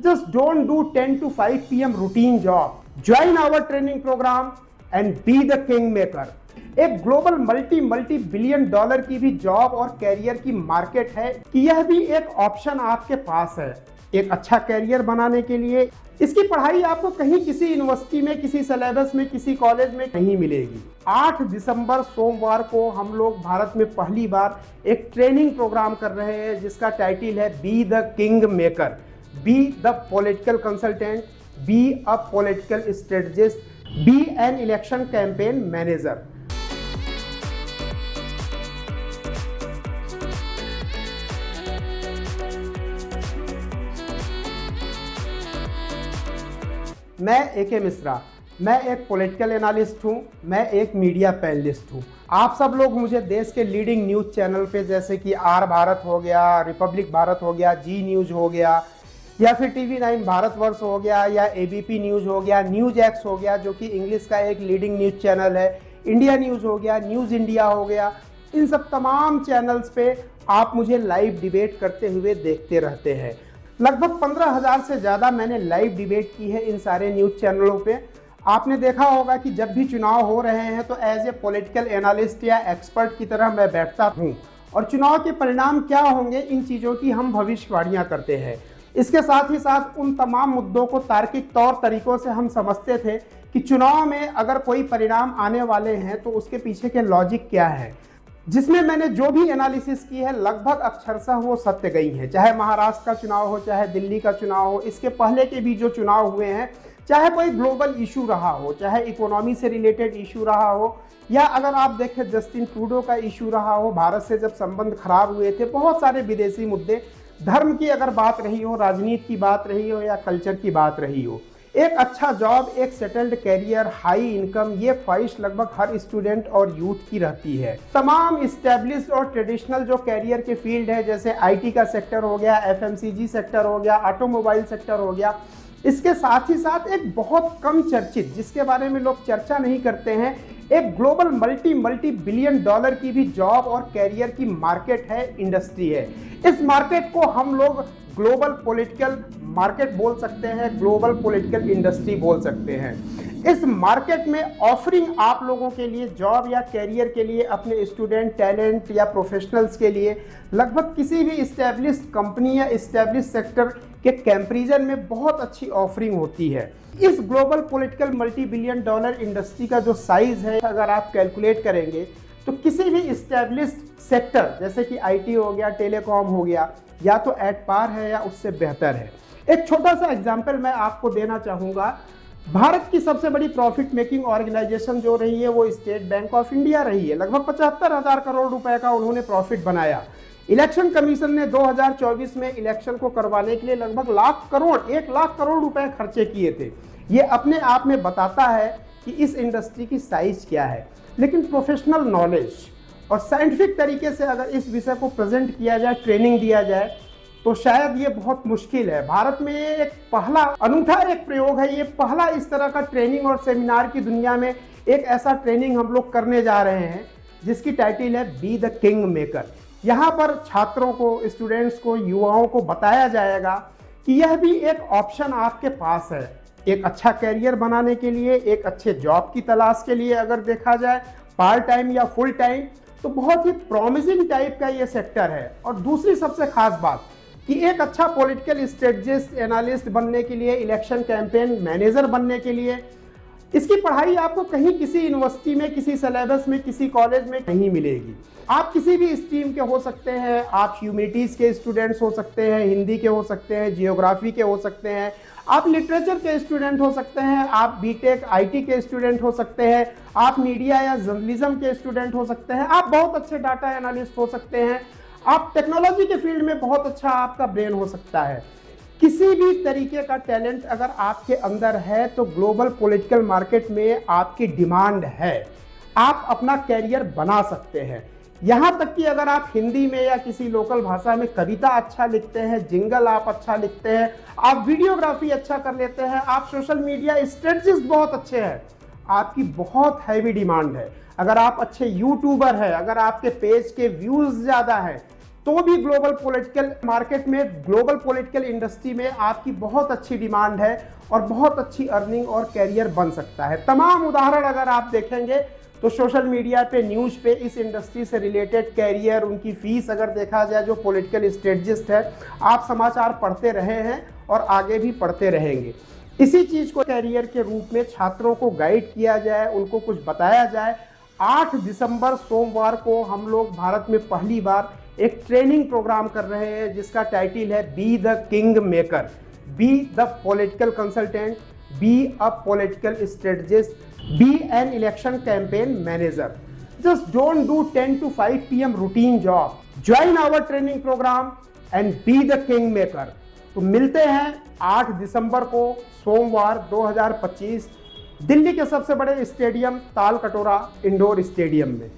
Just don't do 10 to 5 p.m. routine job. Join our training program and be the king maker. एक global multi billion dollar की भी job और career की market है कि यह भी एक ऑप्शन आपके पास है एक अच्छा कैरियर बनाने के लिए। इसकी पढ़ाई आपको कहीं किसी यूनिवर्सिटी में, किसी सिलेबस में, किसी कॉलेज में नहीं मिलेगी। 8 दिसंबर सोमवार को हम लोग भारत में पहली बार एक ट्रेनिंग प्रोग्राम कर रहे हैं जिसका टाइटल है be the king maker, be the political consultant, be a political strategist, be an election campaign manager. मैं ए.के. मिश्रा, मैं एक पॉलिटिकल एनालिस्ट हूं, मैं एक मीडिया पैनलिस्ट हूं। आप सब लोग मुझे देश के लीडिंग न्यूज़ चैनल पे जैसे कि आर भारत हो गया, रिपब्लिक भारत हो गया, जी न्यूज़ हो गया, या फिर TV9 भारतवर्ष हो गया, या ABP न्यूज़ हो गया, न्यूज़ एक्स हो गया जो कि इंग्लिश का एक लीडिंग न्यूज़ चैनल है, इंडिया न्यूज़ हो गया, न्यूज़ इंडिया हो गया, इन सब तमाम चैनल्स पे आप मुझे लाइव डिबेट करते हुए देखते रहते हैं। लगभग 15,000 से ज़्यादा मैंने लाइव डिबेट की है इन सारे न्यूज़ चैनलों पे। आपने देखा होगा कि जब भी चुनाव हो रहे हैं तो एज ए पॉलिटिकल एनालिस्ट या एक्सपर्ट की तरह मैं बैठता हूँ और चुनाव के परिणाम क्या होंगे इन चीज़ों की हम भविष्यवाणियाँ करते हैं। इसके साथ ही साथ उन तमाम मुद्दों को तार्किक तौर तरीकों से हम समझते थे कि चुनाव में अगर कोई परिणाम आने वाले हैं तो उसके पीछे के लॉजिक क्या है, जिसमें मैंने जो भी एनालिसिस की है लगभग अक्षरशः वो सत्य गई है। चाहे महाराष्ट्र का चुनाव हो, चाहे दिल्ली का चुनाव हो, इसके पहले के भी जो चुनाव हुए हैं, चाहे कोई ग्लोबल इशू रहा हो, चाहे इकोनॉमी से रिलेटेड इशू रहा हो, या अगर आप देखें जस्टिन ट्रूडो का इशू रहा हो, भारत से जब संबंध खराब हुए थे, बहुत सारे विदेशी मुद्दे, धर्म की अगर बात रही हो, राजनीति की बात रही हो, या कल्चर की बात रही हो, एक अच्छा जॉब, एक सेटल्ड कैरियर, हाई इनकम, ये ख्वाहिश लगभग हर स्टूडेंट और यूथ की रहती है। तमाम इस्टेब्लिश्ड और ट्रेडिशनल जो कैरियर के फील्ड है जैसे IT का सेक्टर हो गया, FMCG सेक्टर हो गया, ऑटोमोबाइल सेक्टर हो गया, इसके साथ ही साथ एक बहुत कम चर्चित, जिसके बारे में लोग चर्चा नहीं करते हैं, एक ग्लोबल मल्टी बिलियन डॉलर की भी जॉब और कैरियर की मार्केट है, इंडस्ट्री है। इस मार्केट को हम लोग ग्लोबल पॉलिटिकल मार्केट बोल सकते हैं, ग्लोबल पॉलिटिकल इंडस्ट्री बोल सकते हैं। इस मार्केट में ऑफरिंग आप लोगों के लिए जॉब या कैरियर के लिए, अपने स्टूडेंट, टैलेंट या प्रोफेशनल्स के लिए लगभग किसी भी इस्टेब्लिश्ड कंपनी या इस्टेब्लिश्ड सेक्टर के कंपैरिजन में बहुत अच्छी ऑफरिंग होती है। इस global political multi billion dollar industry का जो साइज है अगर आप कैलकुलेट करेंगे तो किसी भी इस्टेब्लिश्ड सेक्टर जैसे कि IT हो गया, टेलीकॉम हो गया, या तो एट पार है या उससे बेहतर है। एक छोटा सा एग्जाम्पल मैं आपको देना चाहूँगा। भारत की सबसे बड़ी प्रॉफिट मेकिंग ऑर्गेनाइजेशन जो रही है वो स्टेट बैंक ऑफ इंडिया रही है। लगभग 75,000 करोड़ रुपए का उन्होंने प्रॉफिट बनाया। इलेक्शन कमीशन ने 2024 में इलेक्शन को करवाने के लिए लगभग 1 लाख करोड़ रुपए खर्चे किए थे। ये अपने आप में बताता है कि इस इंडस्ट्री की साइज क्या है। लेकिन प्रोफेशनल नॉलेज और साइंटिफिक तरीके से अगर इस विषय को प्रेजेंट किया जाए, ट्रेनिंग दिया जाए, तो शायद ये बहुत मुश्किल है। भारत में ये एक पहला अनूठा एक प्रयोग है, ये पहला इस तरह का ट्रेनिंग और सेमिनार की दुनिया में एक ऐसा ट्रेनिंग हम लोग करने जा रहे हैं जिसकी टाइटल है बी द किंग मेकर। यहाँ पर छात्रों को, स्टूडेंट्स को, युवाओं को बताया जाएगा कि यह भी एक ऑप्शन आपके पास है एक अच्छा कैरियर बनाने के लिए, एक अच्छे जॉब की तलाश के लिए। अगर देखा जाए पार्ट टाइम या फुल टाइम तो बहुत ही प्रॉमिसिंग टाइप का ये सेक्टर है। और दूसरी सबसे खास बात कि एक अच्छा पॉलिटिकल स्ट्रेटजिस्ट, एनालिस्ट बनने के लिए, इलेक्शन कैंपेन मैनेजर बनने के लिए, इसकी पढ़ाई आपको कहीं किसी यूनिवर्सिटी में, किसी सिलेबस में, किसी कॉलेज में नहीं मिलेगी। आप किसी भी स्ट्रीम के हो सकते हैं, आप ह्यूमैनिटीज़ के स्टूडेंट्स हो सकते हैं, हिंदी के हो सकते हैं, जियोग्राफी के हो सकते हैं, आप लिटरेचर के स्टूडेंट हो सकते हैं, आप बीटेक IT के स्टूडेंट हो सकते हैं, आप मीडिया या जर्नलिज्म के स्टूडेंट हो सकते हैं, आप बहुत अच्छे डाटा एनालिस्ट हो सकते हैं, आप टेक्नोलॉजी के फील्ड में बहुत अच्छा आपका ब्रेन हो सकता है। किसी भी तरीके का टैलेंट अगर आपके अंदर है तो ग्लोबल पॉलिटिकल मार्केट में आपकी डिमांड है, आप अपना कैरियर बना सकते हैं। यहाँ तक कि अगर आप हिंदी में या किसी लोकल भाषा में कविता अच्छा लिखते हैं, जिंगल आप अच्छा लिखते हैं, आप वीडियोग्राफी अच्छा कर लेते हैं, आप सोशल मीडिया स्ट्रेटजिस्ट बहुत अच्छे हैं, आपकी बहुत हैवी डिमांड है। अगर आप अच्छे यूट्यूबर हैं, अगर आपके पेज के व्यूज ज़्यादा हैं, तो भी ग्लोबल पॉलिटिकल मार्केट में, ग्लोबल पॉलिटिकल इंडस्ट्री में आपकी बहुत अच्छी डिमांड है और बहुत अच्छी अर्निंग और कैरियर बन सकता है। तमाम उदाहरण अगर आप देखेंगे तो सोशल मीडिया पे, न्यूज़ पे इस इंडस्ट्री से रिलेटेड कैरियर, उनकी फीस अगर देखा जाए, जो पॉलिटिकल स्ट्रेटजिस्ट है, आप समाचार पढ़ते रहे हैं और आगे भी पढ़ते रहेंगे। इसी चीज़ को कैरियर के रूप में छात्रों को गाइड किया जाए, उनको कुछ बताया जाए। 8 दिसंबर सोमवार को हम लोग भारत में पहली बार एक ट्रेनिंग प्रोग्राम कर रहे हैं जिसका टाइटल है be the king maker, be the political consultant, be a political strategist, be an election campaign manager. Just don't do 10 to 5 PM routine job. Join our training program and be the king maker. तो मिलते हैं 8 दिसंबर को सोमवार 2025 दिल्ली के सबसे बड़े stadium ताल कटोरा इंडोर स्टेडियम में।